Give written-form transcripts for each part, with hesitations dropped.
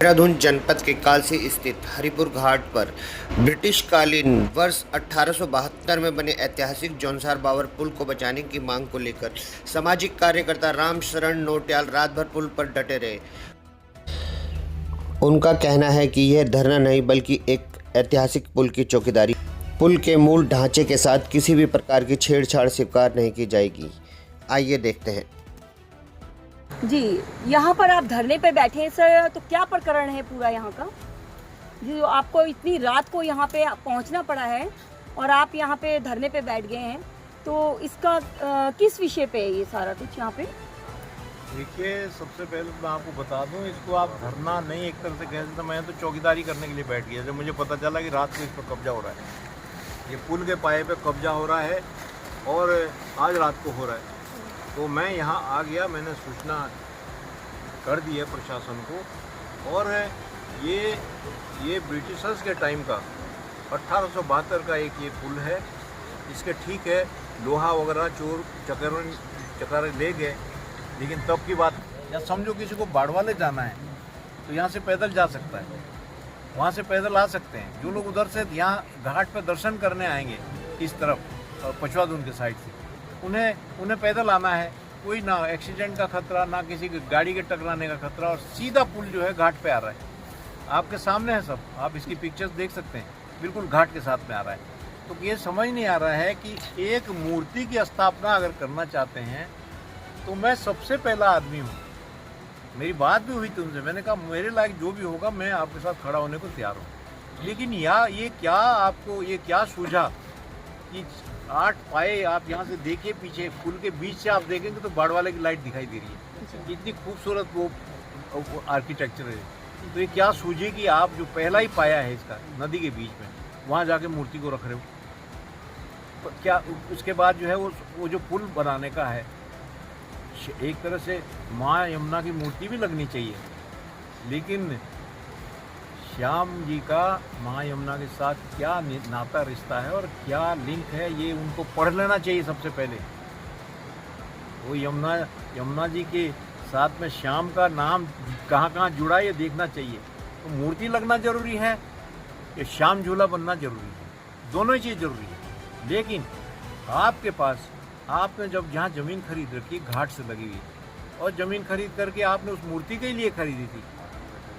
देहरादून जनपद के कालसी स्थित हरिपुर घाट पर ब्रिटिशकालीन वर्ष 1872 में बने ऐतिहासिक जौनसार बावर पुल को बचाने की मांग को लेकर सामाजिक कार्यकर्ता राम शरण नोटियाल रात भर पुल पर डटे रहे। उनका कहना है कि यह धरना नहीं बल्कि एक ऐतिहासिक पुल की चौकीदारी, पुल के मूल ढांचे के साथ किसी भी प्रकार की छेड़छाड़ स्वीकार नहीं की जाएगी। आइए देखते हैं। जी, यहाँ पर आप धरने पे बैठे हैं सर, तो क्या प्रकरण है पूरा यहाँ का जी? जो आपको इतनी रात को यहाँ पे पहुँचना पड़ा है और आप यहाँ पे धरने पे बैठ गए हैं, तो इसका किस विषय पे है ये सारा कुछ यहाँ पे? देखिए, सबसे पहले मैं आपको बता दूं, इसको आप धरना नहीं एक तरह से कह सकते। मैं तो चौकीदारी करने के लिए बैठ गया जब मुझे पता चला कि रात को इस पर कब्जा हो रहा है, ये पुल के पाए पे कब्जा हो रहा है और आज रात को हो रहा है। तो मैं यहाँ आ गया, मैंने सूचना कर दी है प्रशासन को। और ये ब्रिटिशर्स के टाइम का 1872 का एक ये पुल है। इसके ठीक है लोहा वगैरह चोर चकर ले गए, लेकिन तब की बात। या समझो किसी को बाड़वाले जाना है तो यहाँ से पैदल जा सकता है, वहाँ से पैदल आ सकते हैं। जो लोग उधर से यहाँ घाट पर दर्शन करने आएंगे इस तरफ पचवादून के साइड से, उन्हें पैदल आना है। कोई ना एक्सीडेंट का खतरा, ना किसी की गाड़ी के टकराने का खतरा, और सीधा पुल जो है घाट पे आ रहा है। आपके सामने है सब, आप इसकी पिक्चर्स देख सकते हैं, बिल्कुल घाट के साथ में आ रहा है। तो ये समझ नहीं आ रहा है कि एक मूर्ति की स्थापना अगर करना चाहते हैं तो मैं सबसे पहला आदमी हूँ। मेरी बात भी हुई तुमसे, मैंने कहा मेरे लायक जो भी होगा मैं आपके साथ खड़ा होने को तैयार हूँ। लेकिन ये क्या सूझा कि 8 पाए आप यहाँ से देखिए, पीछे पुल के बीच से आप देखेंगे तो बाड़वाले की लाइट दिखाई दे रही है। इतनी खूबसूरत वो आर्किटेक्चर है। तो ये क्या सूझे कि आप जो पहला ही पाया है इसका नदी के बीच में, वहाँ जाके मूर्ति को रख रहे हो। तो क्या उसके बाद जो है वो जो पुल बनाने का है, एक तरह से माँ यमुना की मूर्ति भी लगनी चाहिए। लेकिन श्याम जी का माँ यमुना के साथ क्या नाता रिश्ता है और क्या लिंक है, ये उनको पढ़ लेना चाहिए सबसे पहले। वो यमुना जी के साथ में श्याम का नाम कहाँ जुड़ा ये देखना चाहिए। तो मूर्ति लगना जरूरी है या श्याम झूला बनना जरूरी है, दोनों ही चीज़ जरूरी है। लेकिन आपके पास, आपने जब जहाँ ज़मीन खरीद रखी घाट से लगी हुई, और ज़मीन खरीद करके आपने उस मूर्ति के लिए खरीदी थी।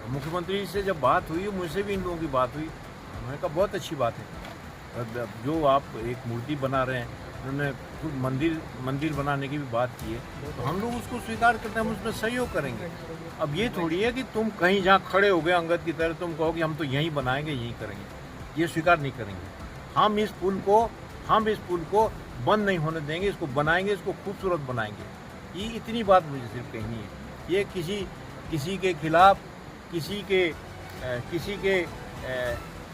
मुख्यमंत्री से जब बात हुई, मुझसे भी इन लोगों की बात हुई, मैंने कहा बहुत अच्छी बात है जो आप एक मूर्ति बना रहे हैं। उन्होंने खुद मंदिर बनाने की भी बात की है, तो हम लोग उसको स्वीकार करते हैं, हम उसमें सहयोग करेंगे। अब ये थोड़ी है कि तुम कहीं जहाँ खड़े हो गए अंगद की तरह तुम कहो कि हम तो यहीं बनाएंगे, यहीं करेंगे, ये स्वीकार नहीं करेंगे। हम इस पुल को बंद नहीं होने देंगे, इसको बनाएंगे, इसको खूबसूरत बनाएंगे। ये इतनी बात मुझे सिर्फ कहनी है। ये किसी के खिलाफ, किसी के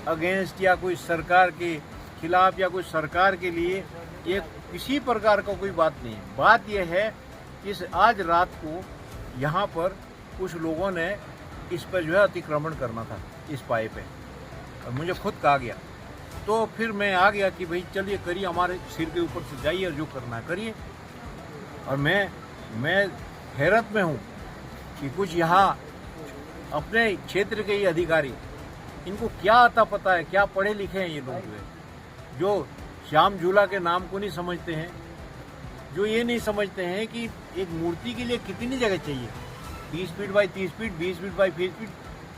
अगेंस्ट या कोई सरकार के खिलाफ या कोई सरकार के लिए ये किसी प्रकार का कोई बात नहीं है। बात यह है कि आज रात को यहाँ पर कुछ लोगों ने इस पर जो है अतिक्रमण करना था, इस पाए पे, और मुझे खुद कहा गया। तो फिर मैं आ गया कि भाई चलिए करिए, हमारे सिर के ऊपर से जाइए और जो करना है करिए। और मैं हैरत में हूँ कि कुछ यहाँ अपने क्षेत्र के ही अधिकारी, इनको क्या आता पता है, क्या पढ़े लिखे हैं ये लोग, जो श्याम झूला के नाम को नहीं समझते हैं, जो ये नहीं समझते हैं कि एक मूर्ति के लिए कितनी जगह चाहिए। 30 feet by 30 feet, 20 feet by 20 feet,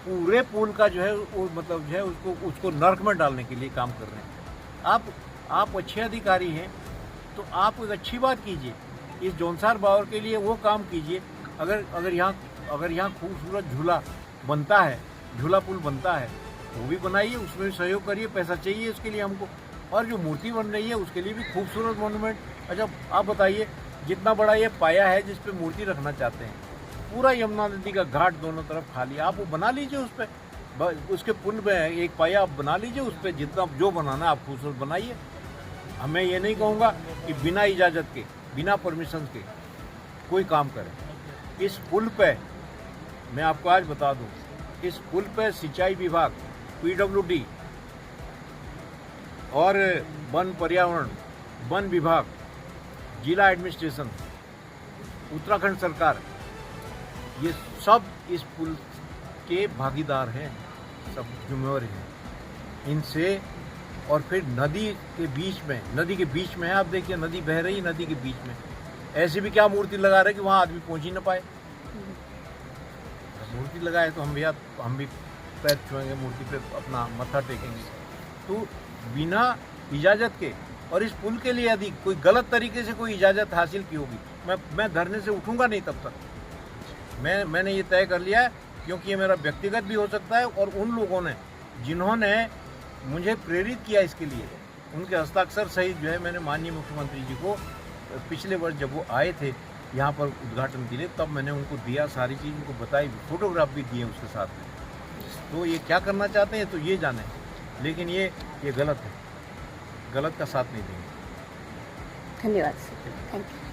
पूरे पुल का जो है वो मतलब जो है उसको नर्क में डालने के लिए काम कर रहे हैं। आप अच्छे अधिकारी हैं तो आप एक अच्छी बात कीजिए, इस जौनसार बावर के लिए वो काम कीजिए। अगर यहाँ खूबसूरत झूला बनता है, झूला पुल बनता है, वो भी बनाइए, उसमें भी सहयोग करिए, पैसा चाहिए उसके लिए हमको। और जो मूर्ति बन रही है उसके लिए भी खूबसूरत मोनूमेंट। अच्छा आप बताइए, जितना बड़ा ये पाया है जिस पे मूर्ति रखना चाहते हैं, पूरा यमुना नदी का घाट दोनों तरफ खाली, आप वो बना लीजिए, उस पर उसके पुल में एक पाया आप बना लीजिए, उस पर जितना जो बनाना आप खूबसूरत बनाइए। हमें ये नहीं कहूँगा कि बिना इजाज़त के, बिना परमिशन के कोई काम करे। इस पुल पे मैं आपको आज बता दूं, इस पुल पे सिंचाई विभाग, PWD और वन पर्यावरण, वन विभाग, जिला एडमिनिस्ट्रेशन, उत्तराखंड सरकार, ये सब इस पुल इसके भागीदार हैं, सब जिम्मेवार हैं इनसे। और फिर नदी के बीच में है, आप देखिए नदी बह रही, नदी के बीच में ऐसी भी क्या मूर्ति लगा रहे कि वहाँ आदमी पहुँच ही ना पाए। मूर्ति लगाए तो हम भी पैर छुएंगे मूर्ति पे, अपना मत्था टेकेंगे। तो बिना इजाज़त के, और इस पुल के लिए यदि कोई गलत तरीके से कोई इजाज़त हासिल की होगी, मैं धरने से उठूंगा नहीं तब तक। मैंने ये तय कर लिया है, क्योंकि ये मेरा व्यक्तिगत भी हो सकता है, और उन लोगों ने जिन्होंने मुझे प्रेरित किया इसके लिए, उनके हस्ताक्षर सहित जो है मैंने माननीय मुख्यमंत्री जी को पिछले वर्ष जब वो आए थे यहाँ पर उद्घाटन के लिए, तब मैंने उनको दिया, सारी चीज़ उनको बताई, फोटोग्राफ भी दिए उसके साथ में। तो ये क्या करना चाहते हैं तो ये जाने, लेकिन ये गलत है, गलत का साथ नहीं देंगे। धन्यवाद सर, थैंक यू।